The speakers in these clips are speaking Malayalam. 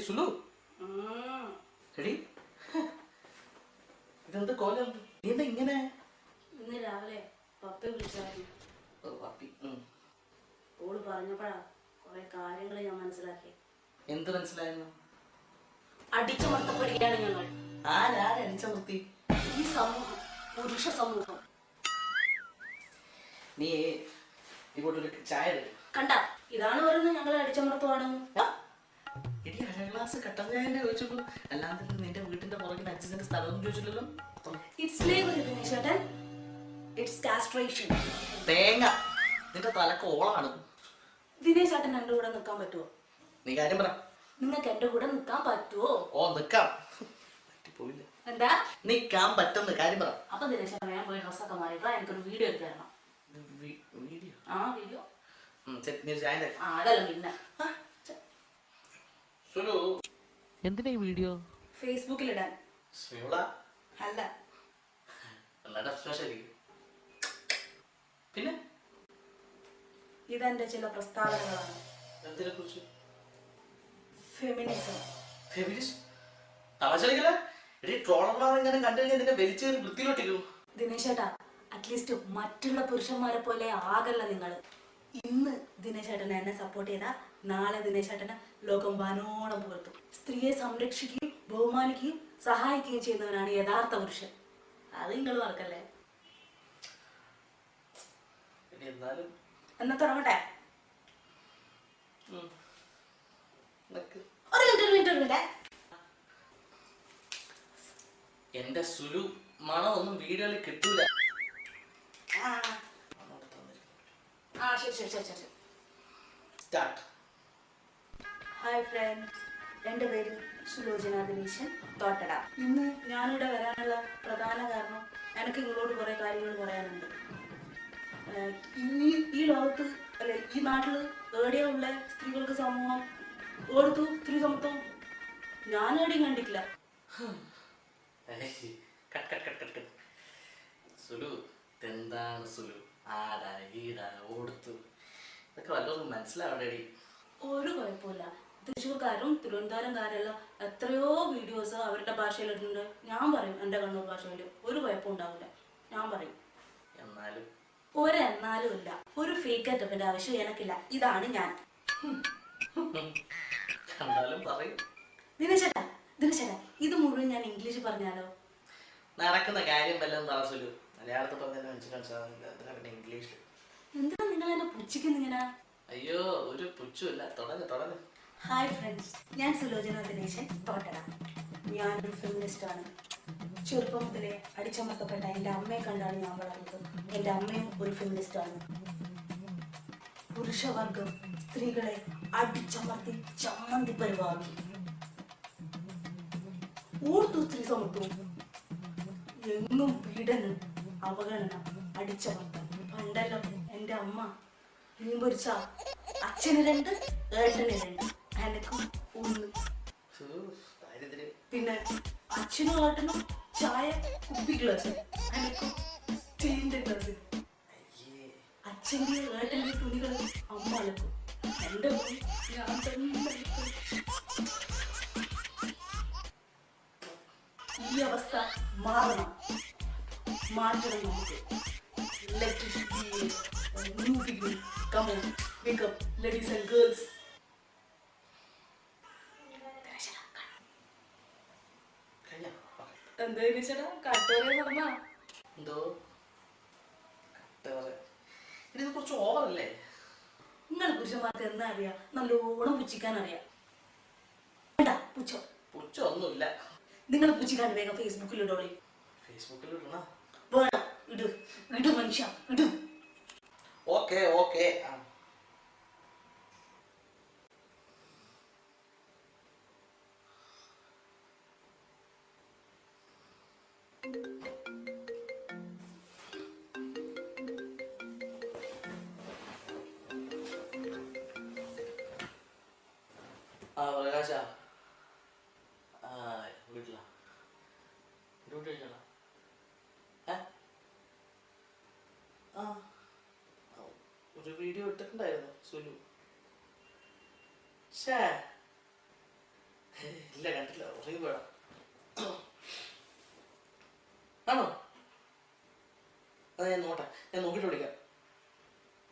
സുലു ഇതെന്ത് കോലം? നീ എന്താ ഇങ്ങനെ? ഇന്ന് രാവിലെ പപ്പ വിളിച്ചായിരുന്നു. ഓള് പറഞ്ഞപ്പോഴാ കുറെ കാര്യങ്ങൾ ഞാൻ മനസ്സിലാക്കി. എന്ത് മനസ്സിലായിരുന്നു? അടിച്ചമർത്തപ്പെടുകയാണ് ഞങ്ങൾ. ആരടിച്ചമർത്തി? ഈ സമൂഹം, പുരുഷ സമൂഹം. നീ ഇങ്ങോട്ടൊരു ചായ കണ്ട, ഇതാണ് പറയുന്നത് ഞങ്ങളെ അടിച്ചമർത്തുവാണെന്ന്. എടി അര ഗ്ലാസ് കട്ടൻ ചായ ചോദിച്ചപ്പോ അല്ലാതെ നിന്റെ വീട്ടിന്റെ പുറകിൽ 5 സെന്റ് സ്ഥലമൊന്നും ചോദിച്ചില്ലല്ലോ. തേങ്ങ നിന്റെ തലക്ക് ഓളാണ്. ദിനേശ് ചേട്ടൻ എന്റെ കൂടെ നിൽക്കാൻ പറ്റുമോ? നീ കാര്യം പറ. നിങ്ങൾക്ക് എന്റെ കൂടെ നിൽക്കാൻ പറ്റുമോ? ഓ നിക്കാം. പറ്റിപ്പോയില്ല. എന്താ നിക്കാൻ പറ്റുന്ന കാര്യം പറ. അപ്പൊ ദിനേശ് ചേട്ടൻ ഞാൻ പോയി ഡ്രസ്സൊക്കെ മാറിയിട്ട് എനിക്കൊരു വീഡിയോ എടുത്ത് തരണം. വീഡിയോ? ആ വീഡിയോ. അതല്ല പിന്നെ എന്തിനാ ഈ വീഡിയോ? ഫേസ്ബുക്കിൽ ഇടാൻ. അല്ല, പിന്നെ ഇതെന്റെ ചില പ്രസ്താവനകളാണ്. ഫെമിനിസം. ദിനേശ് ചേട്ടാ, അറ്റ്ലീസ്റ്റ് മറ്റുള്ള പുരുഷന്മാരെ പോലെ ആകല്ല നിങ്ങൾ. ഇന്ന് ദിനേശ് ചേട്ടനെ എന്നെ സപ്പോർട്ട് ചെയ്താൽ നാളെ ദിനേശ് ചേട്ടനെ ലോകം വാനോളം പുകഴ്ത്തും. സ്ത്രീയെ സംരക്ഷിക്കുകയും ബഹുമാനിക്കുകയും സഹായിക്കുകയും ചെയ്യുന്നവനാണ് യഥാർത്ഥ പുരുഷൻ. അത് നിങ്ങൾ മറക്കല്ലേ. എന്നാ തുടങ്ങട്ടെ? ഒരു മിനിറ്റ്. എന്റെ സുലു മണമൊന്നും വീഡിയോയിൽ കിട്ടൂല. ശരി. ഹായ് ഫ്രണ്ട്സ്, എൻ്റെ പേര് സുലോചന ദിനേശൻ, തോട്ടട. ഇന്ന് ഞാനിവിടെ വരാനുള്ള പ്രധാന കാരണം എനിക്ക് നിങ്ങളോട് കുറേ കാര്യങ്ങൾ പറയാനുണ്ട്. ഈ ലോകത്ത് അല്ലെ ഈ നാട്ടിൽ എവിടെയുള്ള സ്ത്രീകൾക്ക് സമൂഹം ഓർത്തു സ്ത്രീ സമത്വം ഞാൻ എവിടെയും കണ്ടിട്ടില്ല. സുലു എന്താണ് സുലു? ആടാ ഈടാ ഓടുത്തു ഇതൊക്കെ വല്ലതും മനസ്സിലാവണ്ടേടി. ഒരു കുഴപ്പമില്ല. തൃശ്ശൂർക്കാരും തിരുവനന്തപുരംകാരെല്ലാം എത്രയോ വീഡിയോസ് അവരുടെ ഭാഷയിലിട്ടുണ്ട്. ഞാൻ പറയും എൻ്റെ കണ്ണൂർ ഭാഷയിൽ. ഒരു കുഴപ്പം ഉണ്ടാവില്ല, ഞാൻ പറയും. എന്നാലും ഇല്ല, ഒരു ഫേക്ക് ഗെറ്റപ്പിന്റെ ആവശ്യം എനിക്കില്ല. ഇതാണ് ഞാൻ. ദിനേശേട്ടാ, ഇത് മുഴുവൻ ഞാൻ ഇംഗ്ലീഷ് പറഞ്ഞാലോ? നടക്കുന്ന കാര്യം വല്ലതും പറ സുലു. മലയാളത്തിൽ പറഞ്ഞാൽ ഇംഗ്ലീഷിൽ. എന്തിനാ നിങ്ങൾ എന്നെ പുച്ഛിക്കുന്നിങ്ങനെ? അയ്യോ, ഒരു പുച്ഛമില്ല. തുടങ്ങ്. ഹായ് ഫ്രണ്ട്സ്, ഞാൻ സുലോചന ദിനേശൻ, തോട്ടട. ഞാനൊരു ഫെമിനിസ്റ്റാണ്. ചെറുപ്പം മുതലേ അടിച്ചമർത്തപ്പെട്ട എൻ്റെ അമ്മയെ കണ്ടാണ് ഞാൻ വളർന്നത്. എൻ്റെ അമ്മയും ഒരു ഫെമിനിസ്റ്റാണ്. പുരുഷവർഗം സ്ത്രീകളെ അടിച്ചമർത്തി ചമ്മന്തി പരിവാക്കി. ഓർത്തു സ്ത്രീ സമത്വം. എങ്ങും പീഡനം, അവഗണന, അടിച്ചമർത്തം. പണ്ടല്ലോ എൻ്റെ അമ്മ മീൻ പൊരിച്ച അച്ഛന് 2, ഏട്ടന് 2, എനക്കും 1. പിന്നെ അച്ഛനും ഏട്ടനും ചായ കുപ്പി ഗ്ലാസ്, എനക്കും സ്റ്റീലിന്റെ ഗ്ലാസ്. അച്ഛൻ്റെ ഏട്ടൻ്റെ തുണികൾ അമ്മ അലക്കും, എൻ്റെ ഞാൻ തന്നെ. ഈ അവസ്ഥ മാറണം. നമുക്ക്. Let it be a new beginning. Come on, wake up, ladies and girls. എന്താ ചേട്ടാ കട്ടോറെ പറഞ്ഞ? എന്തോ ഇത് കുറച്ച് ഓവറല്ലേ? നിങ്ങൾ പുരുഷന്മാർക്ക് എന്താ അറിയാം? നല്ലോണം പുച്ഛിക്കാൻ അറിയാം. പുച്ഛൊന്നുമില്ല. നിങ്ങൾ പുച്ഛിക്കാൻ വേഗം ഫേസ്ബുക്കിൽ ഇടോളി. ഫേസ്ബുക്കിൽ ഇടണം? വേണം, ഇടു മനുഷ്യ, ഇടു. ഓക്കെ. ആ പ്രകാശ ആ വീട്ടിലാ ഡ്യൂട്ടി കഴിഞ്ഞാ ആ ഒരു വീഡിയോ ഇട്ടിട്ടുണ്ടായിരുന്നു സുലു. ഷേ ഇല്ല കണ്ടില്ല, ഉറങ്ങി പോയടാ. ആണോ? അതെ ഞാൻ നോട്ടെ, ഞാൻ നോക്കിയിട്ട് വിളിക്കാം.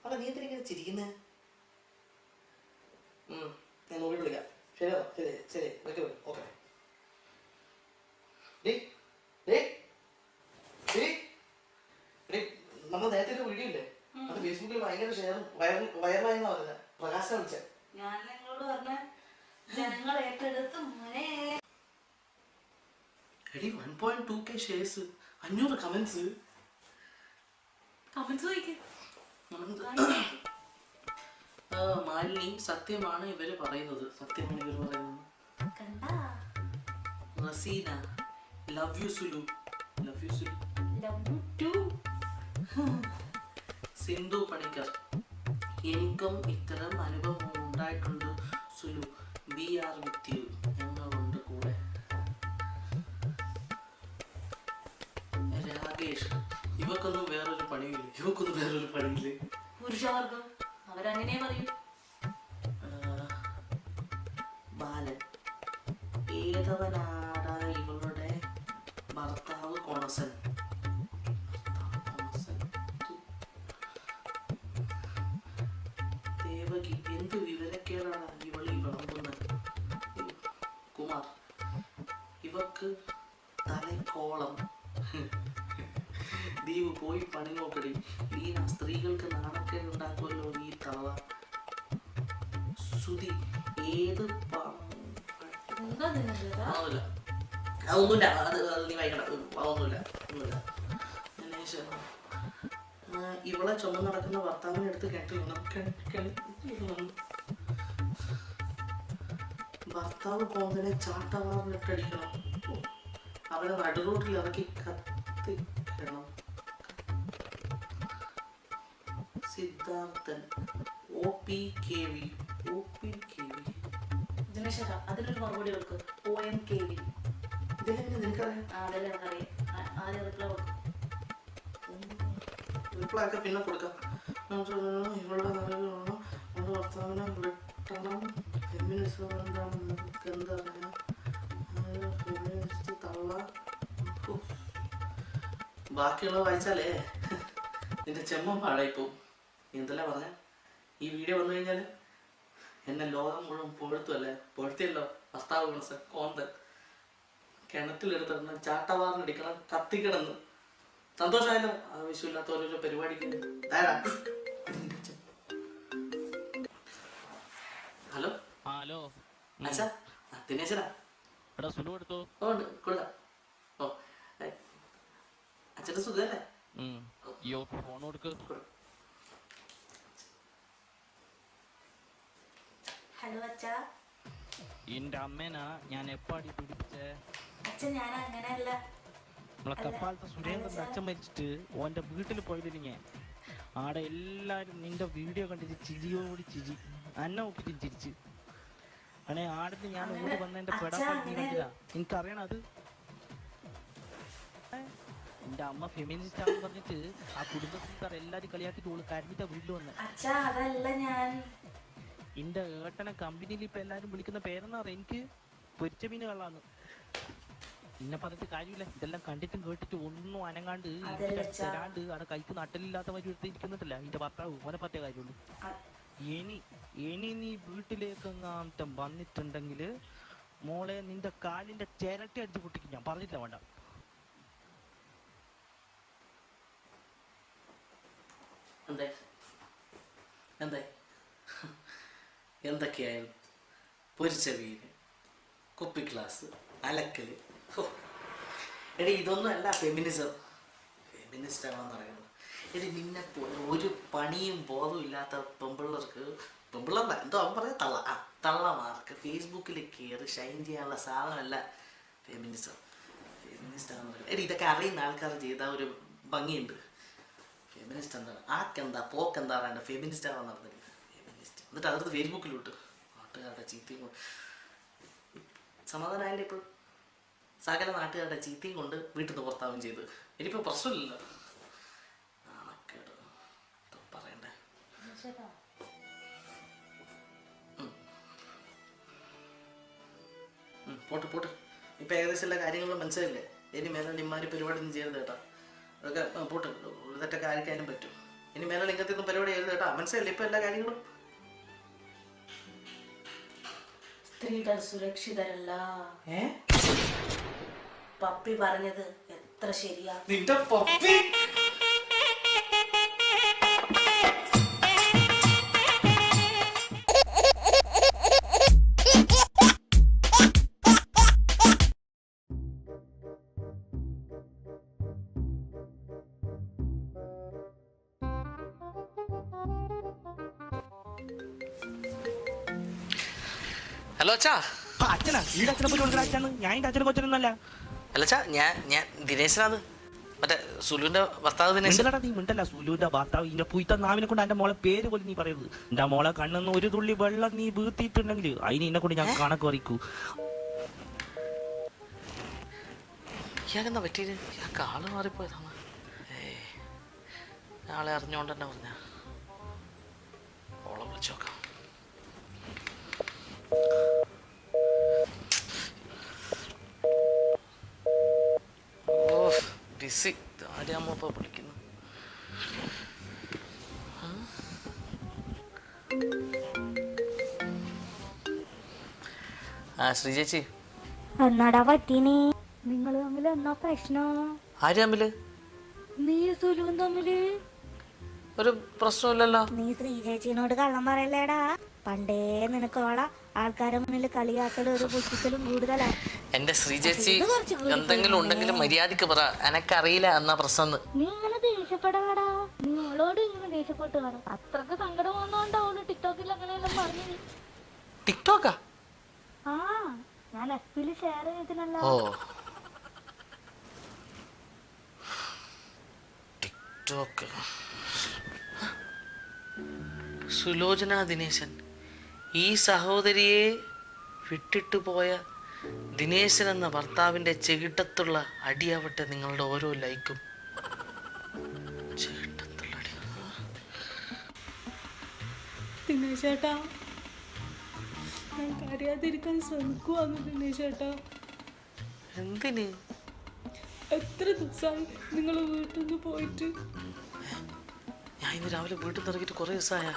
അല്ല നീ എന്തിനാ ഇങ്ങനെ ചിരിക്കുന്നേ? ഞാൻ നോക്കിയിട്ട് വിളിക്കാം. ശരിയാ, ശരി ശരി വെക്ക് ഓക്കെ. നമ്മൾ നേരത്തെ ഒരു വീഡിയോ ഇല്ലേ, അത് ഫേസ്ബുക്കിൽ ഭയങ്കര വൈറലായെന്നാ പറഞ്ഞത്. പ്രകാശനെ വിളിച്ചേ. ഞാൻ നിങ്ങളോട് പറഞ്ഞ ജനങ്ങൾ ഏറ്റെടുത്ത് എടി 1.2K ഷെയർസ്, 500 കമന്റ്സ്. മാലിനി സത്യമാണ് ഇവര് പറയുന്നത്, സത്യമാണ് ഇവർ പറയുന്നത്. Razeena love you Sulu, love you Sulu. Sindhu Panicker എനിക്കും ഇത്തരം അനുഭവം ഉണ്ടായിട്ടുണ്ട് Sulu, we are with you, ഞങ്ങളുണ്ട് കൂടെ. രാകേഷ് ഇവക്കൊന്നും വേറൊരു പണിയില്ലേ, പുരുഷവർഗം അവരങ്ങനെ പറയും. ബാലൻ ഏതവനാടാ ഇവളുടെ ഭർത്താവ് കൊണസൻ. ദേവകി എന്ത് വിവരക്കേടാണ് ഇവളി വിളമ്പുന്നത്. കുമാർ ഇവക്ക് തലക്കോളം. ദീപ് പോയി പണി നോക്കടി, ലീന സ്ത്രീകൾക്ക് നാണക്കേട് ഉണ്ടാക്കുമല്ലോ ഈ തവ. സുധി ഏത് അതൊന്നുമില്ല, അത് നീ വായിക്കണ്ട, അതൊന്നുമില്ല. ഇവളെ ചുമന്ന് നടക്കുന്ന ഭർത്താവിനെ എടുത്ത് കിണറ്റിൽ ഭർത്താവ് പോകുന്നതിനെ ചാട്ടവാറിലിട്ടടിക്കണം, അവരെ നടുറോട്ടിൽ ഇറക്കി കത്തിക്കണം. സിദ്ധാർത്ഥൻ OPKV അതിനൊരു മറുപടി കൊടുക്കും. OMKV റിപ്ലൈ പിന്നെ കൊടുക്കാം. ഇവളുടെ ഭർത്താവിനെ വിട്ടണം, ഫെമിനിസം എന്താണെന്ന് എന്തറിയാം, ഫെമിനിസ്റ്റ് തള്ള. ബാക്കിയുള്ളത് വായിച്ചാലേ നിന്റെ ചെമ്മം പാഴായിപ്പോവും. എന്തെല്ലാം പറഞ്ഞ ഈ വീഡിയോ വന്നു കഴിഞ്ഞാൽ എന്നെ ലോകം മുഴുവൻ പൊഴുത്തിയല്ലോ ഭർത്താവ് ഗുണസൻ കോന്തൻ കിണറ്റിലെടുത്തിടണം, ചാട്ടവാറിനടിക്കണം, കത്തിക്കിടന്ന്. സന്തോഷമായാലും ആവശ്യമില്ലാത്ത ഓരോരോ പരിപാടിക്ക്. ഹലോ ഹലോ അച്ഛാ, ദിനേശനാ? കൊടുക്കാം. ഓ അച്ഛൻ്റെ സുഖല്ലേ? ഫോൺ കൊടുക്ക്. ഹലോ അച്ഛാ. എന്റെ അമ്മേനാ ഞാൻ എപ്പാടി പിടിപ്പിച്ചേ? അച്ഛൻ ഞാൻ അങ്ങനെയല്ല. നമ്മളെ കപ്പാലത്തെ സുരേന്ദ്രന്റെ അച്ഛൻ മരിച്ചിട്ട് ഓന്റെ വീട്ടിൽ പോയിട്ടില്ല. ആടെ എല്ലാരും നിന്റെ വീഡിയോ കണ്ടിട്ട് ചിരിയോടി ചിരി, അന്നെ നോക്കിട്ട് ചിരിച്ച്. അണേ ആടുന്ന് ഞാൻ ഓടി വന്നതിന്റെ പെടാപ്പാടി എനിക്കറിയണം. അത് എന്റെ അമ്മ ഫെമിനിസ്റ്റ് ആണെന്ന് പറഞ്ഞിട്ട് ആ കുടുംബത്തിൽ എല്ലാരും കളിയാക്കിട്ട് ഓള് കരഞ്ഞിട്ടാ വീട്ടിൽ വന്നെ. എന്റെ ഏട്ടനെ കമ്പനിയിൽ ഇപ്പൊ എല്ലാരും വിളിക്കുന്ന പേരെന്നാ പറയാ, എനിക്ക് പൊരിച്ച മീന് കള്ളാന്ന്. എന്നെ പറഞ്ഞിട്ട് കാര്യമില്ല. ഇതെല്ലാം കണ്ടിട്ടും കേട്ടിട്ട് ഒന്നും അനങ്ങാണ്ട് തരാണ്ട് അവിടെ കൈക്ക് നട്ടലില്ലാത്ത മാതിരി എടുത്തിരിക്കുന്നില്ല എന്റെ ഭർത്താവ്. ഓനെ പറ്റിയ കാര്യമുള്ളൂ. ഇനി നീ വീട്ടിലേക്ക് എങ്ങാട്ടം വന്നിട്ടുണ്ടെങ്കിൽ മോളെ നിന്റെ കാലിന്റെ ചിരട്ടി അടിച്ച് പൊട്ടിക്കും. ഞാൻ പറഞ്ഞില്ല വേണ്ട. എന്തൊക്കെയായിരുന്നു പൊരിച്ച മീന്, കുപ്പി ഗ്ലാസ്, അലക്കല്. എടി ഇതൊന്നും അല്ല ഫെമിനിസം. ഫെമിനിസ്റ്റ് ആണെന്ന് പറയുന്നത്. എടി നിന്നെ പോലെ ഒരു പണിയും ബോധവും ഇല്ലാത്ത പെമ്പിള്ളേരുടെ എന്തോ അവൻ പറയാം തള്ളമാർക്ക് ഫേസ്ബുക്കിൽ കയറി ഷൈൻ ചെയ്യാനുള്ള സാധനമല്ല ഫെമിനിസം. ഫെമിനിസ്റ്റ് ആണെന്ന് പറയുന്നത്. എടി ഇതൊക്കെ അറിയുന്ന ആൾക്കാർ ചെയ്താൽ ഒരു ഭംഗിയുണ്ട്. ഫെമിനിസ്റ്റ് എന്താണ്, ആക്കെന്താ പോക്കെന്താ പറയണ്ട, ഫെമിനിസ്റ്റ് ആണെന്ന് പറഞ്ഞില്ല ഫെമിനിസ്റ്റ്. എന്നിട്ട് അതെടുത്ത് ഫേസ്ബുക്കിലോട്ട് നാട്ടുകാരുടെ ചീത്തയും സമാധാനമായില്ലേ ഇപ്പോൾ? സകല നാട്ടുകാരുടെ ചീത്തയും കൊണ്ട് വീട്ടിൽ നിന്ന് പുറത്താവുകയും ചെയ്ത്. ഇനിയിപ്പോൾ പ്രശ്നമില്ലല്ലോ. നാണക്കേട് പറയണ്ടേ. Pot pot. ഇപ്പം ഏകദേശം എല്ലാ കാര്യങ്ങളും മനസ്സിലായില്ലേ? ഇനി മേലെ ഇമ്മാരി പരിപാടി ഒന്നും ചെയ്യരുത് കേട്ടാ. അതൊക്കെ പോട്ട് ഒരു തെറ്റൊക്കെ ആയിരിക്കാനും പറ്റും. ഇനി മേലെ ഇങ്ങനത്തെ ഒന്നും പരിപാടി ചെയ്യരുത് കേട്ടാ. മനസ്സിലായില്ലേ ഇപ്പം എല്ലാ കാര്യങ്ങളും? സ്ത്രീകൾ സുരക്ഷിതരല്ല. പപ്പി പറഞ്ഞത് എത്ര ശരിയാ. നിന്റെ പപ്പി ഹലോ അച്ഛാ. അച്ഛനാ വീട് അച്ഛനെ പോയി കൊടുക്കുന്ന അച്ഛനാണ്. ഞാൻ എൻ്റെ അച്ഛനെ കൊച്ചനൊന്നുമല്ല. അല്ല അച്ഛാ, ഞാൻ ദിനേശനാണ്, മറ്റേ സുലുവിന്റെ ഭർത്താവ് ദിനേശ്. നീ മിണ്ടല്ല സുലുവിന്റെ ഭർത്താവ്. ഇതിന്റെ പുയ്ത്ത നാവിനെ കൊണ്ട് എന്റെ മോളെ പേര് പോലും നീ പറയരുത്. എന്റെ മോളെ കണ്ണെന്ന് ഒരു തുള്ളി വെള്ളം നീ വീഴ്ത്തിയിട്ടുണ്ടെങ്കിൽ അതിന് എന്നെ കൊണ്ട് ഞാൻ കണക്ക് പറിക്കൂ. ഇയാൾക്കെന്താ പറ്റിയത്? ഇയാൾക്ക് ആള് മാറിപ്പോയതാണ്. ആളെ അറിഞ്ഞോണ്ട് തന്നെ പറഞ്ഞ ഓളെ വിളിച്ചു നോക്കാം. ബിസി. ആരാമോ ഇപ്പൊ വിളിക്കുന്നു? ആ ശ്രീ ചേച്ചി. എന്നാടാ പറ്റീനി? നിങ്ങൾ തമ്മിൽ എന്നാ പ്രശ്നം? ആര് തമ്മില്? നീ സുലുവും തമ്മില്? ഒരു പ്രശ്നമില്ലല്ലോ. നീ ശ്രീ ചേച്ചിനോട് കള്ളം പറയല്ലേടാ? പണ്ടേ നിനക്കോള ആൾക്കാരെ മുന്നിൽ കളിയാക്കലും ഒരു പുസ്തകത്തിലും കൂടുതലാ. എന്റെ ശ്രീ ചേച്ചി എന്തെങ്കിലും ഉണ്ടെങ്കിലും മര്യാദക്ക് പറ. എനക്കറിയില്ല എന്നാ പ്രശ്നം. നീ ഇങ്ങനെ ദേഷ്യപ്പെടാടാ. നീ അവളോട് ഇങ്ങനെ ദേഷ്യപ്പെട്ട് കാണും. അത്രക്ക് സങ്കടം വന്നോണ്ടാ അവള് ടിക്ടോക്കിൽ അങ്ങനെയെല്ലാം പറഞ്ഞു. ടിക്ടോക്കാ? ആ, ഞാൻ എഫ്ബില് ഷെയർ ചെയ്തിനല്ലോ. ഓ ടിക്ടോക്ക്. സുലോചന ദിനേശൻ, ഈ സഹോദരിയെ വിട്ടിട്ട് പോയ ദിനേശൻ എന്ന ഭർത്താവിന്റെ ചെകിട്ടത്തുള്ള അടിയാവട്ടെ നിങ്ങളുടെ ഓരോ ലൈക്കും. ചെകിട്ടത്തുള്ള അടി. ദിനേശേട്ടാ, ഞാൻ കരയാതിരിക്കാൻ ശ്രമിക്കുവാന്ന് ദിനേശേട്ടാ. എന്തിന്? എത്ര ദിവസമായി നിങ്ങൾ വീട്ടിൽ നിന്ന് പോയിട്ട്? ഞാൻ ഇന്ന് രാവിലെ വീട്ടിൽ നിന്ന് ഇറങ്ങിയിട്ട് കുറേ ദിവസമായ.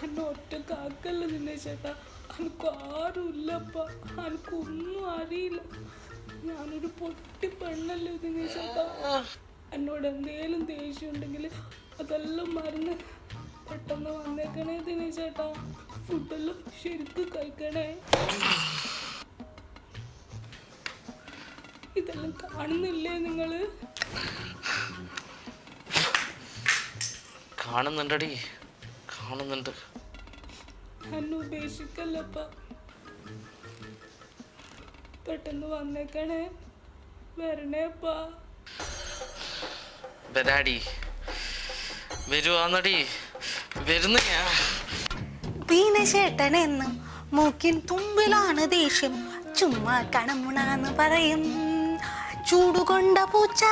എന്നെ ഒറ്റക്കാക്കല്ല ദിനേശേട്ടാ. എനിക്ക് ആരുമില്ലപ്പ. എനിക്കൊന്നും അറിയില്ല. ഞാനൊരു പൊട്ടി പെണ്ണല്ലേ ദിനേശേട്ടാ. എന്നോട് എന്തേലും ദേഷ്യം ഉണ്ടെങ്കിൽ അതെല്ലാം മറന്ന് പെട്ടെന്ന് വന്നേക്കണേ ദിനേശേട്ടാ. ഫുഡെല്ലാം ശരിക്കും കഴിക്കണേ. ഇതെല്ലാം കാണുന്നില്ലേ നിങ്ങള്? കാണുന്നുണ്ടടി, കാണുന്നുണ്ട്. എന്നെ ഉപേക്ഷിക്കല്ലപ്പ. പെട്ടെന്ന് വന്നേക്കണേ. വരണേപ്പാ. വരാടി, വരുവാന്നടി, വരുന്നു ഞാൻ. ദീനശേട്ടനെന്നും മൂക്കിൻ തുമ്പിലാണ് ദേഷ്യം. ചുമ്മാ കണമുണാന്ന് പറയും. ചൂടുകൊണ്ട പൂച്ച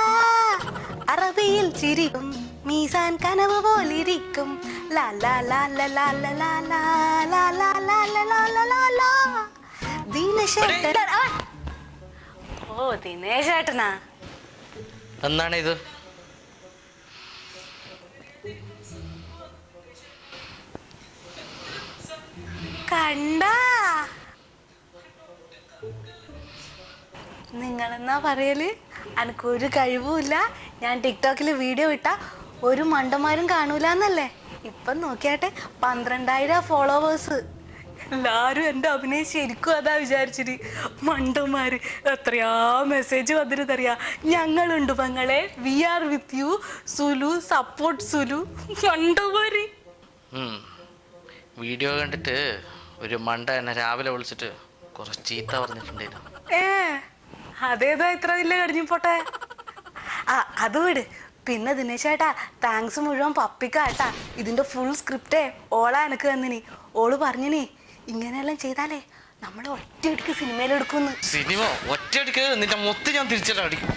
അറബിയിൽ ചിരിക്കും. മീസാൻ കനവ് പോലിരിക്കും. ദീനശേട്ടൻ. ഓ ദിനേശേട്ടനാ. എന്താണ് ഇത്? കണ്ടാ? നിങ്ങളെന്നാ പറയല്? എനിക്കൊരു കഴിവുമില്ല. ഞാൻ ടിക്ടോക്കിൽ വീഡിയോ ഇട്ടാ ഒരു മണ്ടന്മാരും കാണൂലെന്നല്ലേ? ഇപ്പം നോക്കിയാട്ടെ 12,000 ഫോളോവേഴ്സ്. എല്ലാരും എൻ്റെ അഭിനയം ശരിക്കും അതാ വിചാരിച്ചിട്ട്. മണ്ടന്മാര് എത്രയാ മെസ്സേജ് വന്നിരുന്നറിയാ. ഞങ്ങളുണ്ട് പെങ്ങളെ, വി ആർ വിത്ത് യു, സുലു സപ്പോർട്ട് സുലു. മണ്ടന്മാര്. വീഡിയോ കണ്ടിട്ട് ഒരു മണ്ട എന്നെ രാവിലെ വിളിച്ചിട്ട് കുറച്ച് ചീത്ത പറഞ്ഞിട്ടുണ്ടായിരുന്നു. അതേതാ ഇത്ര വലിയ കടിഞ്ഞു പോട്ടെ. ആ അത് വിട്. പിന്നെ ദിനേശേട്ടാ, താങ്ക്സ് മുഴുവൻ പപ്പിക്കാട്ടാ. ഇതിന്റെ ഫുൾ സ്ക്രിപ്റ്റേ ഓളാ എനക്ക് തന്നിനി. ഓള് പറഞ്ഞിനി ഇങ്ങനെയെല്ലാം ചെയ്താലേ നമ്മൾ ഒറ്റയടിക്ക് സിനിമയിലെടുക്കുന്നു. സിനിമ ഒറ്റയടിക്ക് നിന്റെ മൊത്തം ഞാൻ തിരിച്ചിട്ടടിക്കും.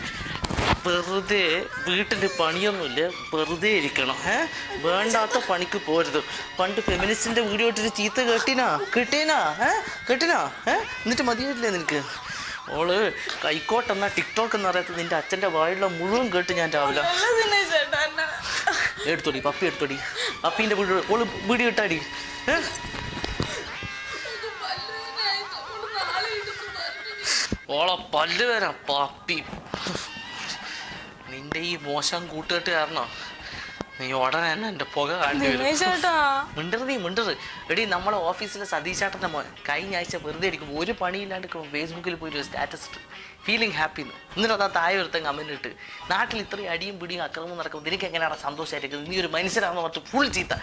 വെറുതെ വീട്ടിൽ പണിയൊന്നുമില്ല, വെറുതെ ഇരിക്കണം. വേണ്ടാത്ത പണിക്ക് പോരുത്. പണ്ട് ഫെമിനിസ്റ്റിന്റെ വീഡിയോ ഇട്ടിട്ട് ചീത്ത കേട്ടീനാ എന്നിട്ട് മതിയായില്ലേ നിനക്ക്? ഓള് കൈക്കോട്ടെന്ന ടിക്ടോക്ക് എന്നറിയാത്ത നിന്റെ അച്ഛൻ്റെ വായുള്ള മുഴുവൻ കേട്ട് ഞാൻ രാവിലെ എടുത്തോടി. പപ്പീൻ്റെ വീഡിയോ ഓള് വീഡിയോ ഇട്ടാടി. ഓളെ പല്ല് വരാം പപ്പി. നിന്റെ ഈ മോശം കൂട്ടുകെട്ട് കാരണം നീ ഉടനെ തന്നെ എൻ്റെ പുക മിണ്ടറ്. എടി നമ്മളെ ഓഫീസിലെ സതീശേട്ടൻ്റെ മോൻ കഴിഞ്ഞ ആഴ്ച വെറുതെ ഇരിക്കും ഒരു പണിയില്ലാണ്ട് ഫേസ്ബുക്കിൽ പോയി സ്റ്റാറ്റസ് ഇട്ട് ഫീലിംഗ് ഹാപ്പി എന്ന്. എന്നിട്ട് അതാ താഴെ ഒരുത്തൻ കമന്റ് ഇട്ട് നാട്ടിൽ ഇത്രയും അടിയും പിടിയും അക്രമം നടക്കും, നിനക്ക് എങ്ങനെയാണ് സന്തോഷമായിരിക്കുന്നത്, നീ ഒരു മനുഷ്യരാണെന്ന് പറഞ്ഞിട്ട് ഫുൾ ചീത്ത.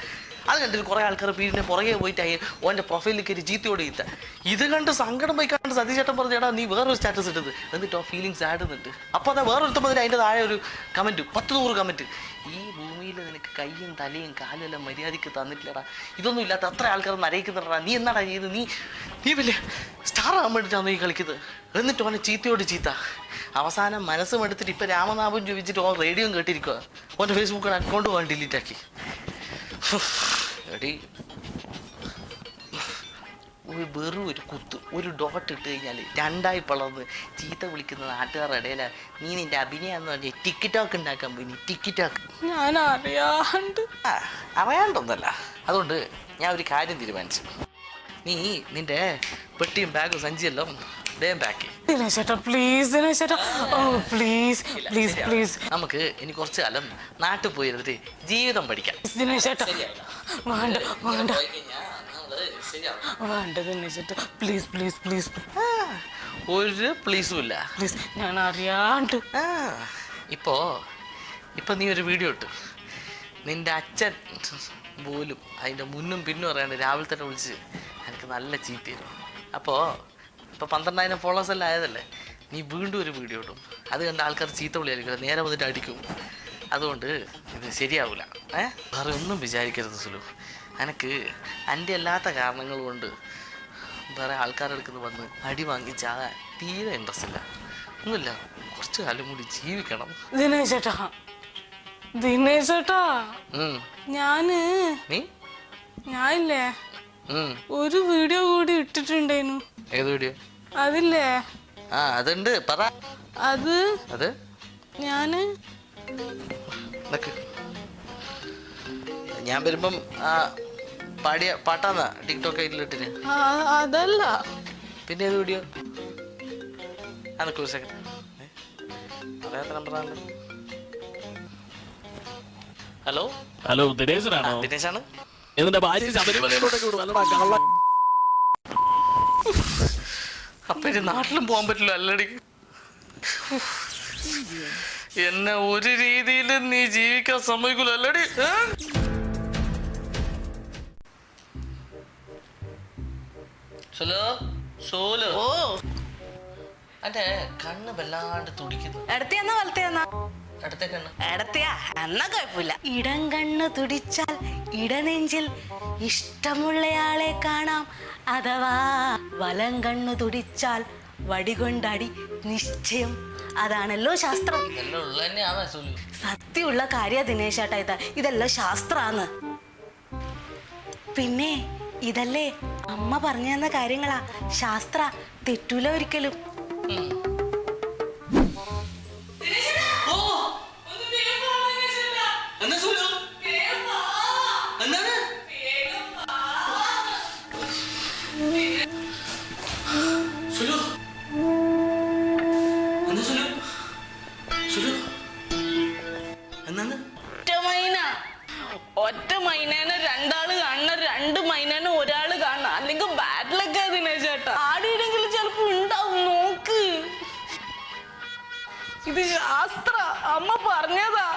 അത് കണ്ടിട്ട് കുറേ ആൾക്കാർ വീടിൻ്റെ പുറകെ പോയിട്ട് ഓൻ്റെ പ്രൊഫൈലിൽ കയറി ചീത്തയോട് ചീത്ത. ഇത് കണ്ട് സങ്കടം പോയി കണ്ട് സതീശേട്ടൻ പറഞ്ഞാടാ നീ വേറൊരു സ്റ്റാറ്റസ് ഇട്ടത്, എന്നിട്ട് ആ ഫീലിങ്സ് ആഡ് ചെയ്യുന്നുണ്ട്. അപ്പോൾ അതാ വേറൊരുത്തം അതിൽ അതിൻ്റെ താഴെ ഒരു കമൻറ്റ് 10-100 കമൻറ്റ്. ഈ ഭൂമിയിൽ നിനക്ക് കയ്യും തലയും കാലും എല്ലാം മര്യാദയ്ക്ക് തന്നിട്ടില്ലടാ, ഇതൊന്നും ഇല്ലാത്ത അത്ര ആൾക്കാർ നരയിക്കുന്നുണ്ടാ, നീ എന്നാടാ ചെയ്ത്, നീ വലിയ സ്റ്റാർ ആകാൻ വേണ്ടിയിട്ടാണ് ഈ കളിക്കുന്നത്. എന്നിട്ട് ഓനെ ചീത്തയോട് ചീത്ത. അവസാനം മനസ്സും എടുത്തിട്ട് ഇപ്പം രാമനാമം ചോദിച്ചിട്ട് ഓൻ റേഡിയോ കേട്ടിരിക്കുക. ഓൻ്റെ ഫേസ്ബുക്കിൽ അക്കൗണ്ട് പോകാൻ ഡിലീറ്റ് ആക്കി. എടി വെറും ഒരു കുത്ത് ഒരു ഡോട്ട് ഇട്ട് കഴിഞ്ഞാൽ രണ്ടായി പിളർന്ന് ചീത്ത വിളിക്കുന്ന നാട്ടുകാരുടെ ഇടയിലാണ് നീ നിന്റെ അഭിനയം എന്ന് പറഞ്ഞാൽ ടിക്കറ്റോക്ക് ഉണ്ടാക്കാൻ പോയി. നീ ടിക്കറ്റോക്ക് ഞാൻ അറിയാണ്ടൊന്നല്ല. അതുകൊണ്ട് ഞാൻ ഒരു കാര്യം തീരുമാനിച്ചു. നീ നിന്റെ പെട്ടിയും ബാഗും സഞ്ചിയെല്ലാം വേഗം പാക്ക്. നമുക്ക് ഇനി കുറച്ചു കാലം നാട്ടിൽ പോയിരുന്നിട്ട് ജീവിതം പഠിക്കാം. ഒരു പ്ലീസും ഇല്ല. ഞാൻ അറിയാണ്ട്. ഇപ്പൊ നീ ഒരു വീഡിയോ ഇട്ടു, നിന്റെ അച്ഛൻ പോലും അതിന്റെ മുന്നും പിന്നും അറിയാണ്ട് രാവിലെ തന്നെ വിളിച്ച് എനിക്ക് നല്ല ചീത്ത തരും. അപ്പോൾ 12,000 ഫോളോവേഴ്സ് എല്ലാം ആയതല്ലേ, നീ വീണ്ടും ഒരു വീഡിയോ ഇടും. അത് കണ്ട് ആൾക്കാർ ചീത്ത വിളിയായിരിക്കും, നേരെ വന്നിട്ട് അടിക്കും. അതുകൊണ്ട് ഇത് ശരിയാവില്ല. വേറെ ഒന്നും വിചാരിക്കരുത് സുലു. എനിക്ക് എൻ്റെ അല്ലാത്ത കാരണങ്ങൾ കൊണ്ട് വേറെ ആൾക്കാരുടെ അടുത്ത് വന്ന് അടി വാങ്ങിച്ചാകാൻ തീരെ ഇൻട്രസ്റ്റ് ഇല്ല. ഒന്നുമില്ല, കുറച്ചു കാലം കൂടി ജീവിക്കണം. ദിനേശേട്ടാ ഞാനില്ലേ ഒരു വീഡിയോ കൂടി ഇട്ടിട്ടുണ്ടേനു. ഏത് വീഡിയോ? അതില്ലേ അതുണ്ട്, പറ. അത് ഞാൻ വരുമ്പം പാടിയ പാട്ടാന്നാ ടിക്ടോക്ക് ഐഡിയിലിട്ടിന്. അതല്ല, പിന്നെ ഏത് വീഡിയോ? അതൊക്കെ ഒരു സെക്കൻഡ് അറിയാത്ത നമ്പറാണ്. ഹലോ ദിനേശാണോ? ദിനേശാണ്. അപ്പൊ ഇനി നാട്ടിലും പോകാൻ പറ്റില്ല അല്ലടി. എന്നെ ഒരു രീതിയിലും നീ ജീവിക്കാൻ സമ്മതിക്കൂല അല്ലടി. അന്റെ കണ്ണ് വല്ലാണ്ട് തുടിക്കുന്നു. ഇടം കണ്ണ് തുടിച്ചാൽ ഇടനെഞ്ചിൽ ഇഷ്ടമുള്ളയാളെ കാണാം, അഥവാ വലം കണ്ണ് തുടിച്ചാൽ വടികൊണ്ടടി നിശ്ചയം. അതാണല്ലോ ശാസ്ത്രം. സത്യമുള്ള കാര്യ ദിനേശേട്ടാ, ഇതെല്ലാം ശാസ്ത്രാന്ന്. പിന്നെ ഇതല്ലേ അമ്മ പറഞ്ഞു തന്ന കാര്യങ്ങളാ, ശാസ്ത്ര തെറ്റൂല ഒരിക്കലും. ഒറ്റ മൈനേനെ രണ്ടാള് കാണണം, 2 മൈനേനെ ഒരാള് കാണണം, അല്ലെങ്കിൽ ബാറ്റിലൊക്കെ ദിനേശേട്ടാ ആടിയിടെങ്കിലും ചിലപ്പോ ഉണ്ടാവും. നോക്ക്, ഇത് ശാസ്ത്ര, അമ്മ പറഞ്ഞതാ.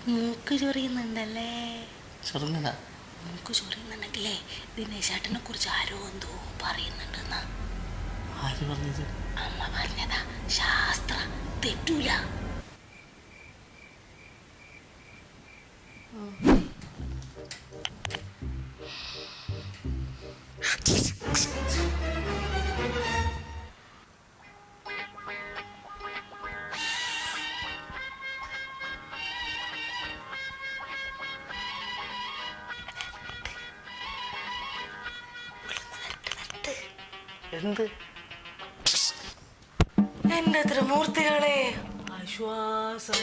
മൂക്ക് ചൊറിയുന്നുണ്ടല്ലേ? ചൊറിഞ്ഞതാ? മൂക്ക് ചൊറിയുന്നുണ്ടെങ്കിലേ ദിനേശേട്ടനെ കുറിച്ച് ആരോ എന്തോ പറയുന്നുണ്ടെന്നാ. ആര് പറഞ്ഞത്? അമ്മ പറഞ്ഞതാ. ശാസ്ത്ര തെറ്റൂല. എന്ത്? എന്റെ ത്രിമൂർത്തികളെ, ആശ്വാസം.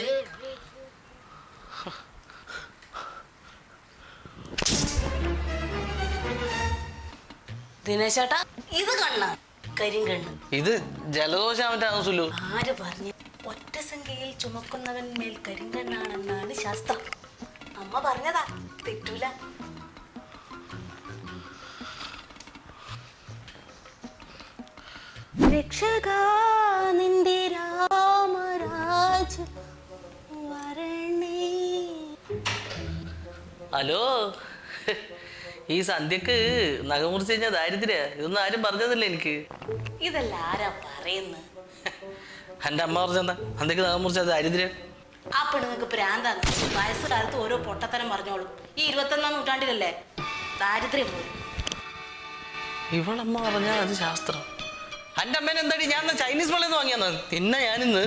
ദിനേശേട്ടാ, ഇത് കണ്ണ കരിങ്കണ്ണ്. ഇത് ജലദോഷാമറ്റാണ് സുലു. ആര് പറഞ്ഞു? ഒറ്റ സംഖ്യയിൽ ചുമക്കുന്നവൻ മേൽ കരിങ്കണ്ണാണെന്നാണ് ശാസ്ത്രം. അമ്മ പറഞ്ഞതാ, തെറ്റൂല. രക്ഷകാ നിന്റെ രാമരാജ വരണേ. ഹലോ, ഈ സന്ധ്യക്ക് നഖമുറിച്ച് കഴിഞ്ഞാൽ ദാരിദ്ര്യ. ഇതൊന്നും ആരും പറഞ്ഞതല്ലേ എനിക്ക്. ഇതല്ല ആരാ പറയുന്നത്? എൻ്റെ അമ്മ പറഞ്ഞെന്താ സന്ധ്യക്ക് നഖമുറിച്ച ദാരിദ്ര്യം? ആ പെണ്ണുങ്ങൾക്ക് പ്രാന്താണ്. വയസ്സുകാലത്ത് ഓരോ പൊട്ടത്തരം പറഞ്ഞോളൂ. ഈ 21-ാം നൂറ്റാണ്ടിലല്ലേ ദാരിദ്ര്യം പോലും. ഇവളമ്മ പറഞ്ഞാൽ അത് ശാസ്ത്രം. എൻ്റെ അമ്മേനെ എന്താടി ഞാൻ ചൈനീസ് പള്ളിയിൽ നിന്ന് വാങ്ങിയാന്ന്. പിന്നെ ഞാനിന്ന്